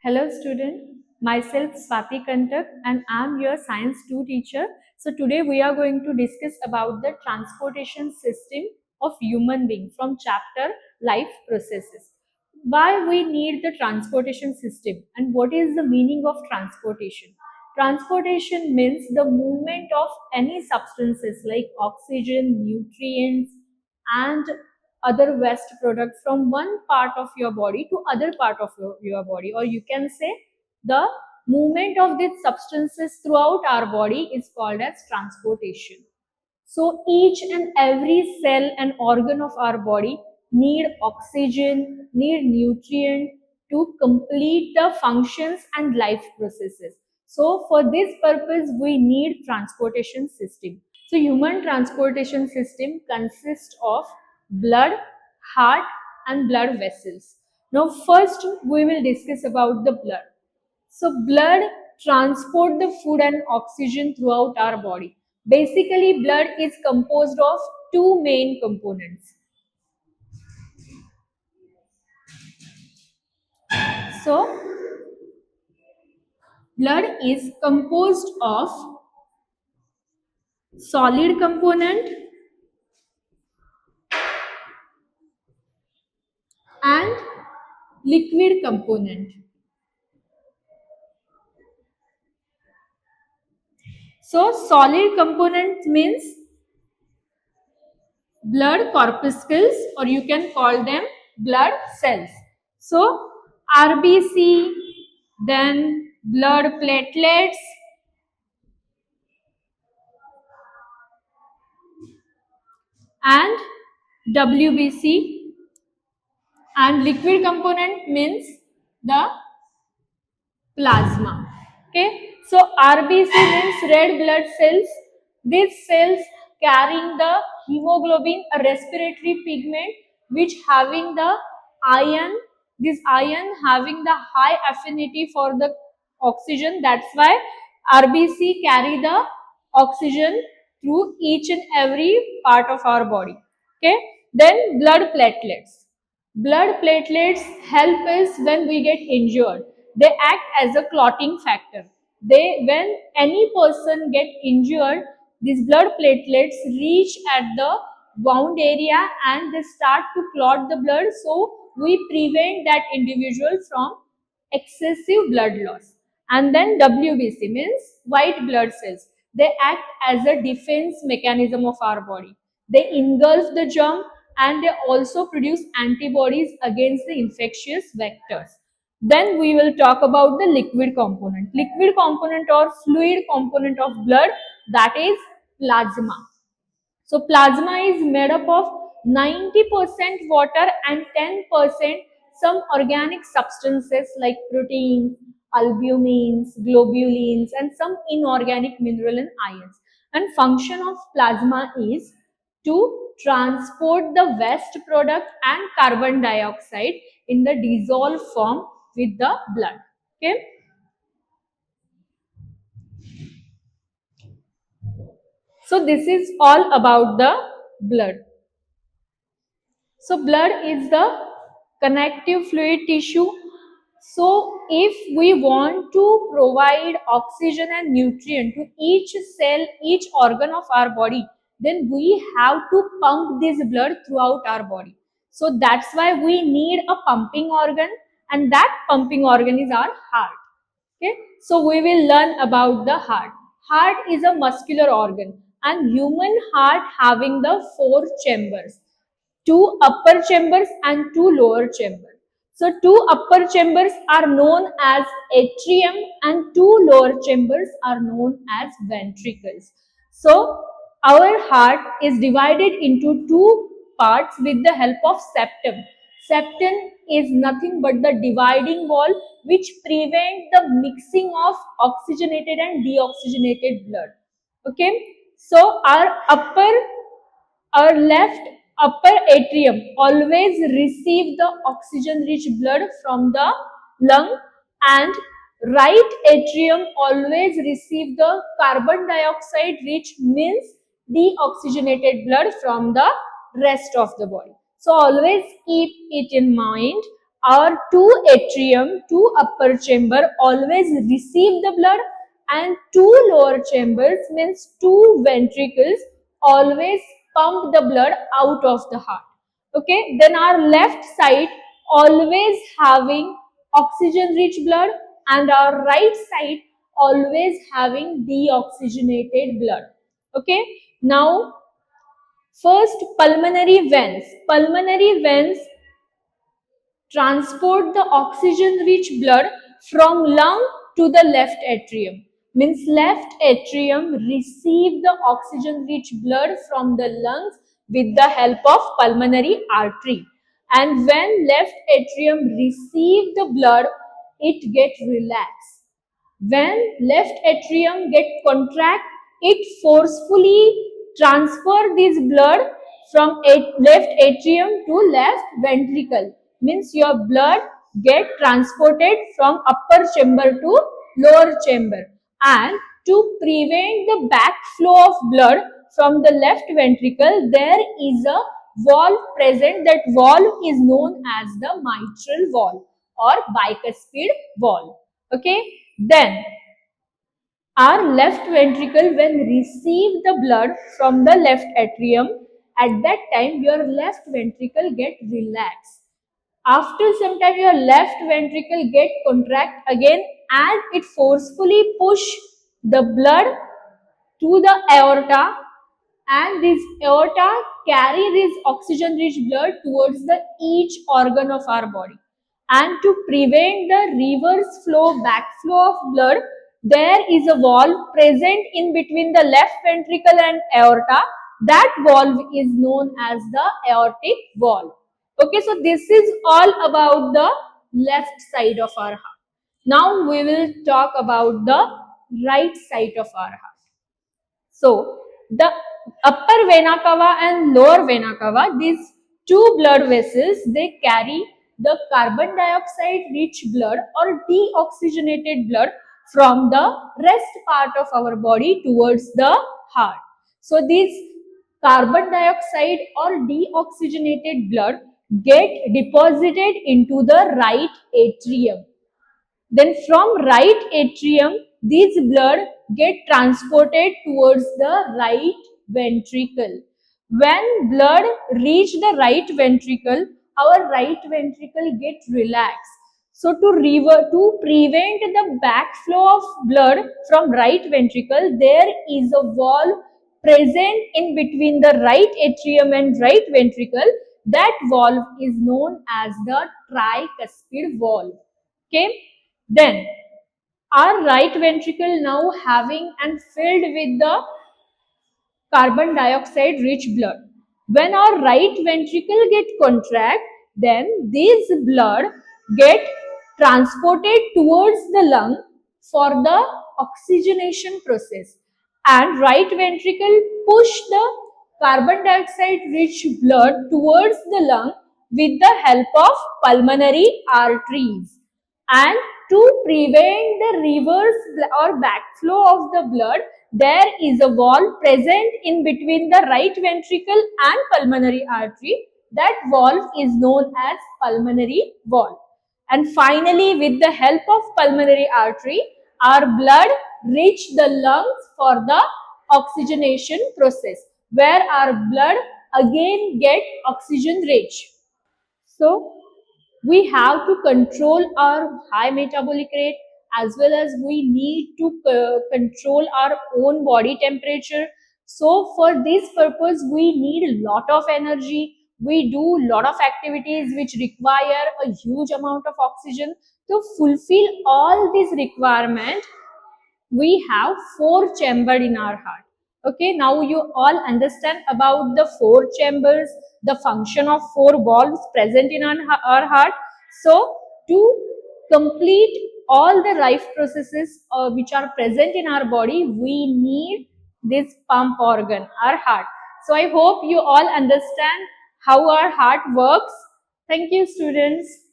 Hello student, myself Swati Kantak and I am your Science 2 teacher. So today we are going to discuss about the transportation system of human being from chapter Life Processes. Why we need the transportation system and what is the meaning of transportation? Transportation means the movement of any substances like oxygen, nutrients and other waste products from one part of your body to other part of your body, or you can say the movement of these substances throughout our body is called as transportation. So each and every cell and organ of our body need oxygen, need nutrient to complete the functions and life processes. So for this purpose we need transportation system. So human transportation system consists of blood, heart and blood vessels. Now first we will discuss about the blood. So blood transport the food and oxygen throughout our body. Basically blood is composed of two main components. So blood is composed of solid component and liquid component. So solid component means blood corpuscles, or you can call them blood cells. So RBC, then blood platelets, and WBC, and liquid component means the plasma. Okay, so RBC means red blood cells. These cells carrying the hemoglobin, a respiratory pigment, which having the iron. This iron having the high affinity for the oxygen. That's why RBC carry the oxygen through each and every part of our body. Okay, then blood platelets. Blood platelets help us when we get injured. They act as a clotting factor. When any person get injured, these blood platelets reach at the wound area and they start to clot the blood. So we prevent that individual from excessive blood loss. And then WBC means white blood cells. They act as a defense mechanism of our body. They engulf the germ and they also produce antibodies against the infectious vectors. Then we will talk about the liquid component. Liquid component or fluid component of blood, that is plasma. So plasma is made up of 90% water and 10% some organic substances like proteins, albumins, globulins and some inorganic mineral and ions. And function of plasma is to transport the waste product and carbon dioxide in the dissolved form with the blood. Okay. So this is all about the blood. So blood is the connective fluid tissue. So if we want to provide oxygen and nutrient to each cell, each organ of our body, then we have to pump this blood throughout our body. So that's why we need a pumping organ, and that pumping organ is our heart. Okay, so we will learn about the heart. Heart is a muscular organ, and human heart having the four chambers, two upper chambers and two lower chambers. So two upper chambers are known as atrium and two lower chambers are known as ventricles. So our heart is divided into two parts with the help of septum. Septum is nothing but the dividing wall which prevent the mixing of oxygenated and deoxygenated blood. Okay, so our left upper atrium always receive the oxygen rich blood from the lung, and right atrium always receive the carbon dioxide rich means deoxygenated blood from the rest of the body. So always keep it in mind. our two atrium, two upper chamber always receive the blood, and two lower chambers means two ventricles always pump the blood out of the heart. Okay, then our left side always having oxygen rich blood, and our right side always having deoxygenated blood. Okay, now first pulmonary veins. Pulmonary veins transport the oxygen rich blood from lung to the left atrium. Means left atrium receive the oxygen rich blood from the lungs with the help of pulmonary artery. And when left atrium receive the blood, it get relaxed. When left atrium get contract, it forcefully transfer this blood from left atrium to left ventricle. Means your blood get transported from upper chamber to lower chamber. And to prevent the backflow of blood from the left ventricle, there is a valve present. That valve is known as the mitral valve or bicuspid valve. Okay, then our left ventricle, when receive the blood from the left atrium, at that time your left ventricle get relaxed. After some time your left ventricle get contract again, and it forcefully push the blood to the aorta, and this aorta carry this oxygen rich blood towards the each organ of our body. And to prevent the reverse flow, backflow of blood, there is a valve present in between the left ventricle and aorta. That valve is known as the aortic valve. Okay, so this is all about the left side of our heart. Now we will talk about the right side of our heart. So, the upper vena cava and lower vena cava, these two blood vessels, they carry the carbon dioxide rich blood or deoxygenated blood from the rest part of our body towards the heart. So, these carbon dioxide or deoxygenated blood get deposited into the right atrium. Then from right atrium, these blood get transported towards the right ventricle. When blood reach the right ventricle, our right ventricle get relaxed. So to prevent the backflow of blood from right ventricle, there is a valve present in between the right atrium and right ventricle. That valve is known as the tricuspid valve. Okay. Then our right ventricle now having and filled with the carbon dioxide rich blood. When our right ventricle get contract, then this blood get transported towards the lung for the oxygenation process, and right ventricle push the carbon dioxide rich blood towards the lung with the help of pulmonary arteries. And to prevent the reverse or backflow of the blood, there is a valve present in between the right ventricle and pulmonary artery. That valve is known as pulmonary valve. And finally, with the help of pulmonary artery, our blood reach the lungs for the oxygenation process, where our blood again get oxygen rich. So, we have to control our high metabolic rate, as well as we need to control our own body temperature. So for this purpose we need a lot of energy. We do lot of activities which require a huge amount of oxygen. To fulfill all these requirement, we have four chambers in our heart. Okay, now you all understand about the four chambers, the function of four valves present in our heart. So to complete all the life processes which are present in our body, we need this pump organ, our heart. So I hope you all understand how our heart works. Thank you, students.